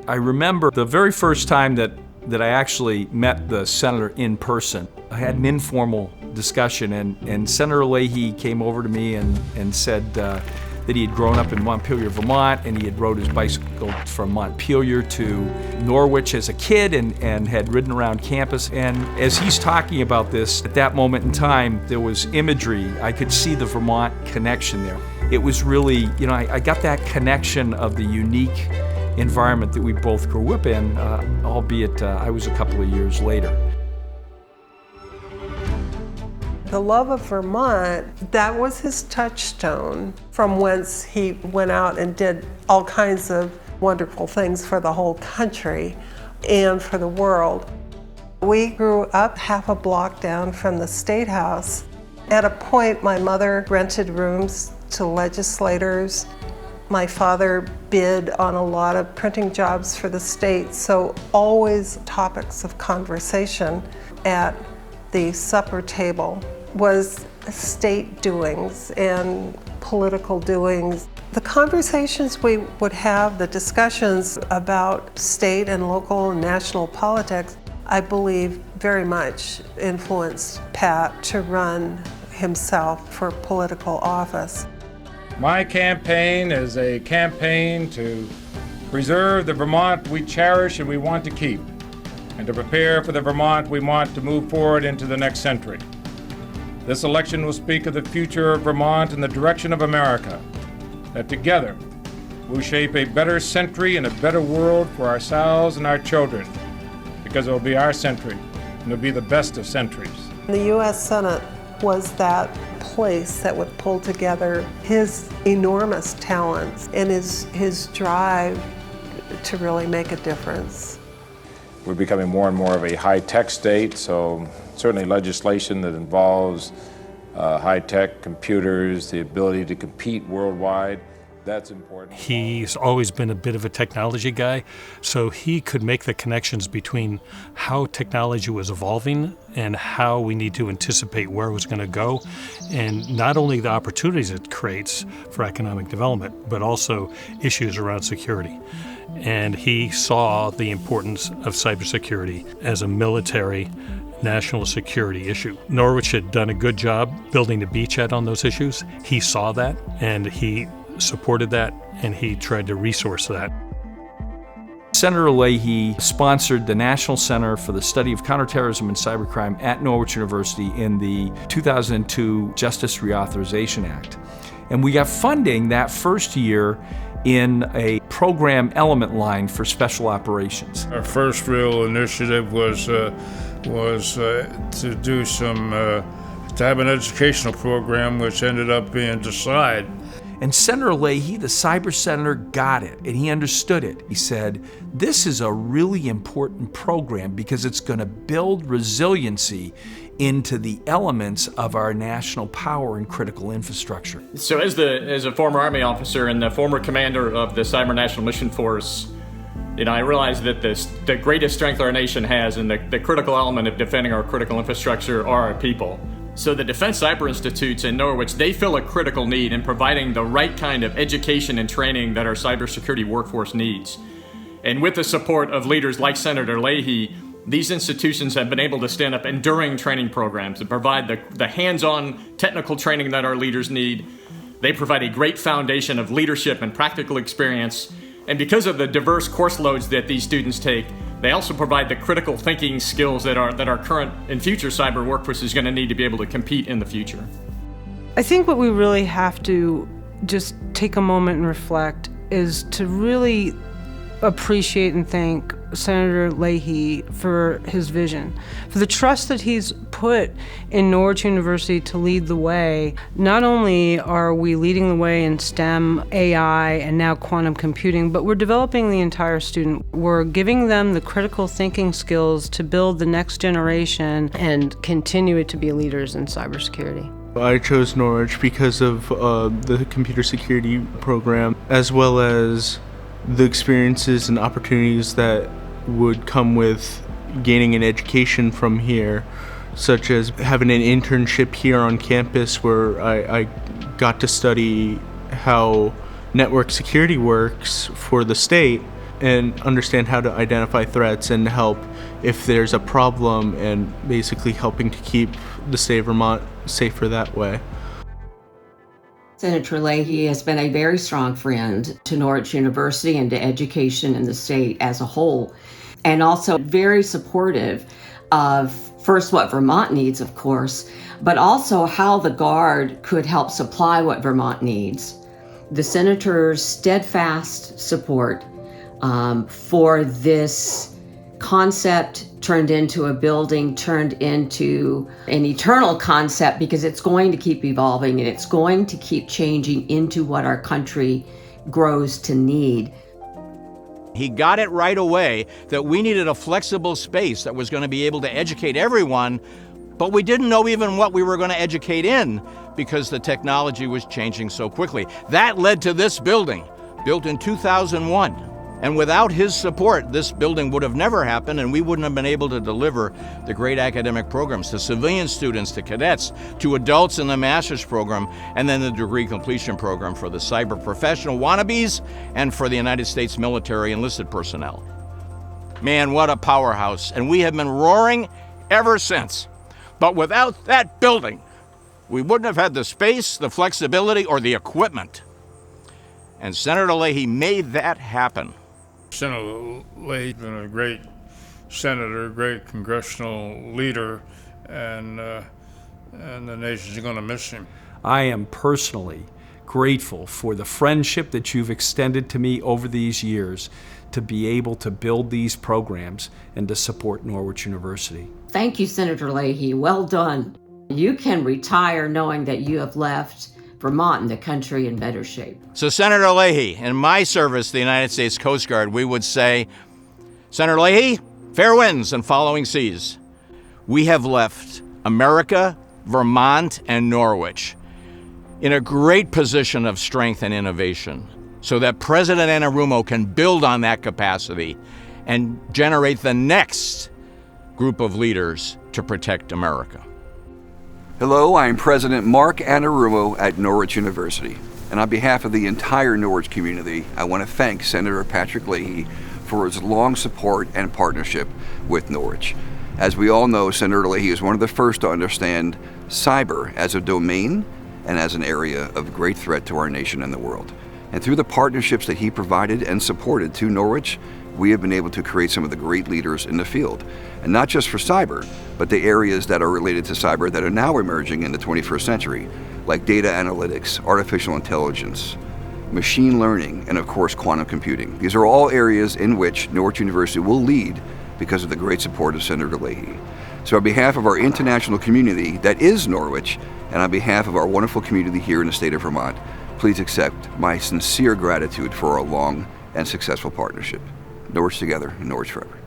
I remember the very first time that I actually met the senator in person. I had an informal discussion, and Senator Leahy came over to me and said that he had grown up in Montpelier, Vermont, and he had rode his bicycle from Montpelier to Norwich as a kid and had ridden around campus. And as he's talking about this, at that moment in time, there was imagery. I could see the Vermont connection there. It was really, I got that connection of the unique environment that we both grew up in, albeit I was a couple of years later. The love of Vermont, that was his touchstone, from whence he went out and did all kinds of wonderful things for the whole country and for the world. We grew up half a block down from the State House. At a point, my mother rented rooms to legislators. My father bid on a lot of printing jobs for the state, so always topics of conversation at the supper table was state doings and political doings. The conversations we would have, the discussions about state and local and national politics, I believe very much influenced Pat to run himself for political office. My campaign is a campaign to preserve the Vermont we cherish and we want to keep, and to prepare for the Vermont we want to move forward into the next century. This election will speak of the future of Vermont and the direction of America, that together we'll shape a better century and a better world for ourselves and our children, because it will be our century and it will be the best of centuries. The U.S. Senate was that place that would pull together his enormous talents and his drive to really make a difference. We're becoming more and more of a high-tech state, so certainly legislation that involves high-tech computers, the ability to compete worldwide, that's important. He's always been a bit of a technology guy, so he could make the connections between how technology was evolving and how we need to anticipate where it was going to go, and not only the opportunities it creates for economic development, but also issues around security. And he saw the importance of cybersecurity as a military national security issue. Norwich had done a good job building a beachhead on those issues. He saw that, and he supported that, and he tried to resource that. Senator Leahy sponsored the National Center for the Study of Counterterrorism and Cybercrime at Norwich University in the 2002 Justice Reauthorization Act. And we got funding that first year in a program element line for special operations. Our first real initiative was to have an educational program, which ended up being DECIDE. And Senator Leahy, the cyber senator, got it, and he understood it. He said, this is a really important program because it's going to build resiliency into the elements of our national power and critical infrastructure. So as a former Army officer and the former commander of the Cyber National Mission Force, I realize that the greatest strength our nation has and the critical element of defending our critical infrastructure are our people. So the Defense Cyber Institutes in Norwich, they fill a critical need in providing the right kind of education and training that our cybersecurity workforce needs. And with the support of leaders like Senator Leahy, these institutions have been able to stand up enduring training programs and provide the hands-on technical training that our leaders need. They provide a great foundation of leadership and practical experience. And because of the diverse course loads that these students take, they also provide the critical thinking skills that our current and future cyber workforce is going to need to be able to compete in the future. I think what we really have to just take a moment and reflect is to really appreciate and thank Senator Leahy for his vision, for the trust that he's put in Norwich University to lead the way. Not only are we leading the way in STEM, AI, and now quantum computing, but we're developing the entire student. We're giving them the critical thinking skills to build the next generation and continue to be leaders in cybersecurity. I chose Norwich because of the computer security program, as well as the experiences and opportunities that would come with gaining an education from here, such as having an internship here on campus where I got to study how network security works for the state, and understand how to identify threats and help if there's a problem, and basically helping to keep the state of Vermont safer that way. Senator Leahy has been a very strong friend to Norwich University and to education in the state as a whole, and also very supportive of first what Vermont needs, of course, but also how the Guard could help supply what Vermont needs. The Senator's steadfast support for this concept turned into a building, turned into an eternal concept, because it's going to keep evolving and it's going to keep changing into what our country grows to need. He got it right away that we needed a flexible space that was going to be able to educate everyone, but we didn't know even what we were going to educate in because the technology was changing so quickly. That led to this building, built in 2001. And without his support, this building would have never happened, and we wouldn't have been able to deliver the great academic programs to civilian students, to cadets, to adults in the master's program, and then the degree completion program for the cyber professional wannabes and for the United States military enlisted personnel. Man, what a powerhouse. And we have been roaring ever since. But without that building, we wouldn't have had the space, the flexibility, or the equipment. And Senator Leahy made that happen. Senator Leahy's been a great senator, great congressional leader, and the nation's going to miss him. I am personally grateful for the friendship that you've extended to me over these years to be able to build these programs and to support Norwich University. Thank you, Senator Leahy. Well done. You can retire knowing that you have left Vermont and the country in better shape. So Senator Leahy, in my service to the United States Coast Guard, we would say, Senator Leahy, fair winds and following seas. We have left America, Vermont, and Norwich in a great position of strength and innovation so that President Anarumo can build on that capacity and generate the next group of leaders to protect America. Hello, I'm President Mark Anarumo at Norwich University. And on behalf of the entire Norwich community, I want to thank Senator Patrick Leahy for his long support and partnership with Norwich. As we all know, Senator Leahy is one of the first to understand cyber as a domain and as an area of great threat to our nation and the world. And through the partnerships that he provided and supported to Norwich, we have been able to create some of the great leaders in the field. And not just for cyber, but the areas that are related to cyber that are now emerging in the 21st century, like data analytics, artificial intelligence, machine learning, and of course, quantum computing. These are all areas in which Norwich University will lead because of the great support of Senator Leahy. So on behalf of our international community that is Norwich, and on behalf of our wonderful community here in the state of Vermont, please accept my sincere gratitude for our long and successful partnership. Norwich together and Norwich forever.